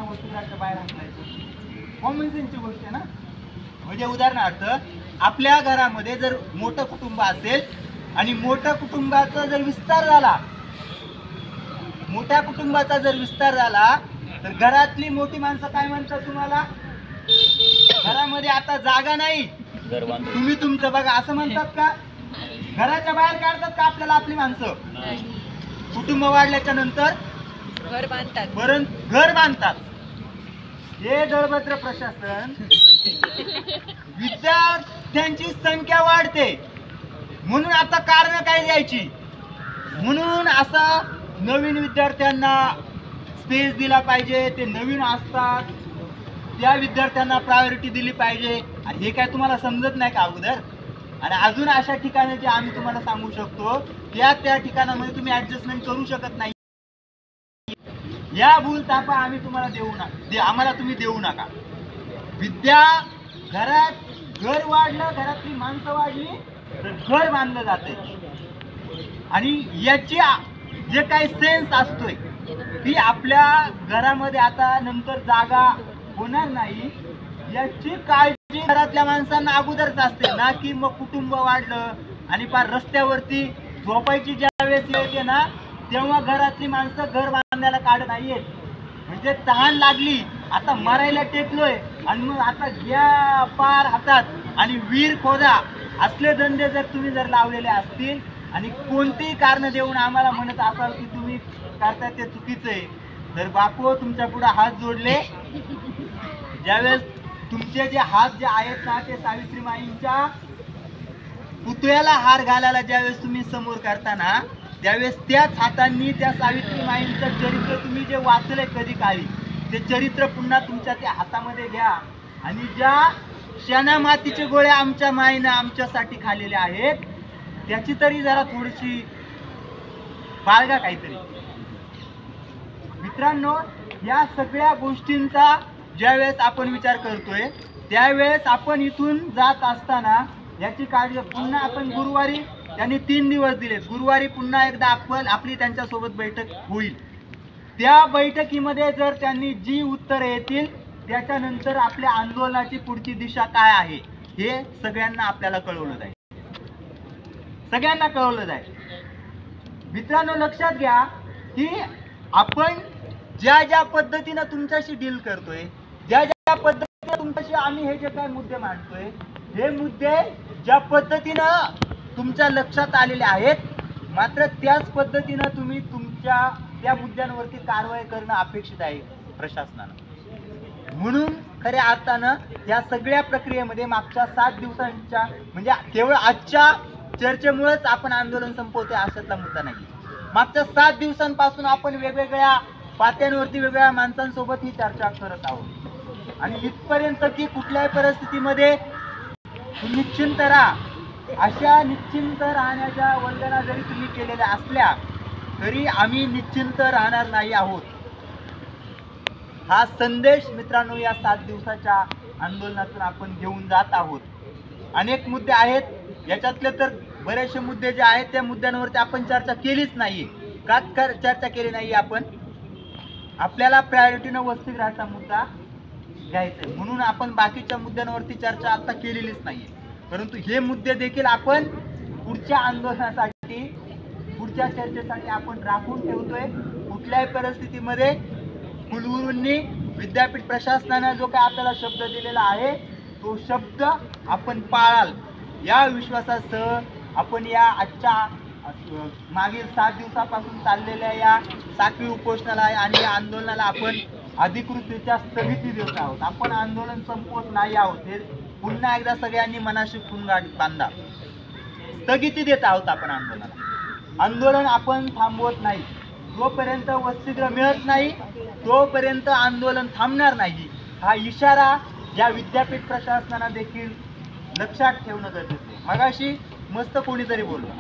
वसतिगृहाच्या बाहेर हाकलायचं? कॉमन सेन्सची गोष्ट आहे ना. म्हणजे उदाहरणार्थ आपल्या घरामध्ये जर मोठं कुटुंब असेल आणि मोठ्या कुटुंबाचा जर विस्तार झाला, मोठ्या कुटुंबाचा जर विस्तार झाला तर घरातली मोठी माणसं काय म्हणतात तुम्हाला? घरामध्ये आता जागा नाही, तुम्ही तुमचं बघा असं म्हणतात का? घराच्या बाहेर काढतात का आपल्याला आपली माणसं? कुटुंब वाढल्याच्या नंतर घर बांधतात. हे दळभद्र प्रशासन विद्यार्थ्यांची संख्या वाढते म्हणून आता कारण काय द्यायची, म्हणून असा नवीन विद्यार्थ्यांना स्पेस दिला पाहिजे. ते नवीन असतात, त्या विद्यार्थ्यांना प्रायोरिटी दिली पाहिजे. आणि हे काय तुम्हाला समजत नाही का अगोदर? आणि अजून अशा ठिकाणी जे आम्ही तुम्हाला सांगू शकतो त्या ठिकाणामध्ये तुम्ही ऍडजस्टमेंट करू शकत नाही. या भूलथापा आम्ही तुम्हाला आम्हाला तुम्ही देऊ नका. घरात घर वाढलं, घरातली माणसं वाढली तर घर बांधलं जाते. आणि याची जे काही सेन्स असतोय ती आपल्या घरामध्ये आता नंतर जागा होणार नाही याची काळजी घरातल्या माणसांना अगोदरच असते ना, की मग कुटुंब वाढलं आणि फार रस्त्यावरती झोपायची ज्या वेळेस येते ना तेव्हा घरातली माणसं घर बांधायला काढत नाहीयेत. म्हणजे तहान लागली, आता मरायला टेकलोय आणि मग आता घ्या पार हातात आणि विहीर खोदा असले धंदे जर तुम्ही लावलेले असतील आणि कोणतेही कारण देऊन आम्हाला म्हणत असाल की तुम्ही करताय ते चुकीचं आहे, तर बापू तुमच्या पुढे हात जोडले. ज्यावेळेस तुमचे जे हात जे आहेत ना ते सावित्रीमाईंच्या पुतळ्याला हार घालायला ज्यावेळेस तुम्ही समोर करताना त्यावेळेस त्याच हातांनी त्या सावित्रीमाईंचं चरित्र तुम्ही जे वाचलंय कधी काळी ते चरित्र पुन्हा तुमच्या त्या हातामध्ये घ्या आणि ज्या शेणा मातीचे गोळे आमच्या माईनं आमच्यासाठी खाल्लेले आहेत त्याची तरी जरा थोडीशी बाळगा काहीतरी. मित्रांनो, या सगळ्या गोष्टींचा ज्यावेळेस आपण विचार करतोय त्यावेळेस आपण इथून जात असताना याची काळजी. पुन्हा आपण गुरुवारी त्यांनी 3 दिवस दिलेत, गुरुवारी पुन्हा एकदा आपली त्यांच्यासोबत बैठक होईल. त्या बैठकीमध्ये जर त्यांनी जी उत्तरे येतील त्याच्यानंतर आपल्या आंदोलनाची पुढची दिशा काय आहे हे सगळ्यांना आपल्याला कळवलं जाईल, सगळ्यांना कळवलं जाईल. मित्रांनो, लक्षात घ्या की आपण ज्या पद्धतीनं तुमच्याशी डील करतोय, ज्या पद्धतीने तुमच्याशी आम्ही हे जे काय मुद्दे मांडतोय हे मुद्दे ज्या पद्धतीनं तुमच्या लक्षात आलेले आहेत, मात्र त्याच पद्धतीनं तुम्ही तुमच्या त्या मुद्द्यांवरती कारवाई करणं अपेक्षित आहे प्रशासनानं. म्हणून खऱ्या अर्थानं या सगळ्या प्रक्रियेमध्ये मागच्या 7 दिवसांच्या म्हणजे केवळ आजच्या चर्चेमुळेच आपण आंदोलन संपवतोय अशातला मुद्दा नाही. मागच्या 7 दिवसांपासून आपण वेगवेगळ्या पात्यांवरती वेगवेगळ्या माणसांसोबत ही चर्चा करत आहोत आणि इथपर्यंत की कुठल्याही परिस्थितीमध्ये निश्चिंत राहा. अशा निश्चिंत राहण्याच्या वंदना जरी तुम्ही केलेल्या असल्या तरी आम्ही निश्चिंत राहणार नाही आहोत. हा संदेश मित्रांनो या 7 दिवसाच्या आंदोलनातून आपण घेऊन जात आहोत. अनेक मुद्दे आहेत, याच्यातले तर बरेचसे मुद्दे जे आहेत त्या मुद्द्यांवरती आपण चर्चा केलीच नाहीये. का चर्चा केली नाही? आपण आपल्याला प्रायोरिटीनं वसतिगृहाचा मुद्दा घ्यायचा आहे म्हणून आपण बाकीच्या मुद्द्यांवरती चर्चा आता केलेलीच नाहीये. परंतु हे मुद्दे देखील आपण पुढच्या आंदोलनासाठी पुढच्या चर्चेसाठी आपण राखून ठेवतोय. कुठल्याही परिस्थितीमध्ये कुलगुरूंनी विद्यापीठ प्रशासनाने जो काय आपल्याला शब्द दिलेला आहे तो शब्द आपण पाळाल या विश्वासासह आपण या आजच्या मागील 7 दिवसापासून चाललेल्या या साखळी उपोषणाला आणि या आंदोलनाला आपण अधिकृतरित्या स्थगिती देत आहोत. आपण आंदोलन संपवत नाही आहोत, हे पुन्हा एकदा सगळ्यांनी मनाशी पुन्हा बांधा. स्थगिती देत आहोत आपण आंदोलनाला. आंदोलन आपण थांबवत नाही. जोपर्यंत वसतिगृह मिळत नाही तोपर्यंत आंदोलन थांबणार नाही. हा इशारा या विद्यापीठ प्रशासनाने देखील लक्षात ठेवणं गरजेचं आहे. मगाशी मस्त कोणीतरी बोललं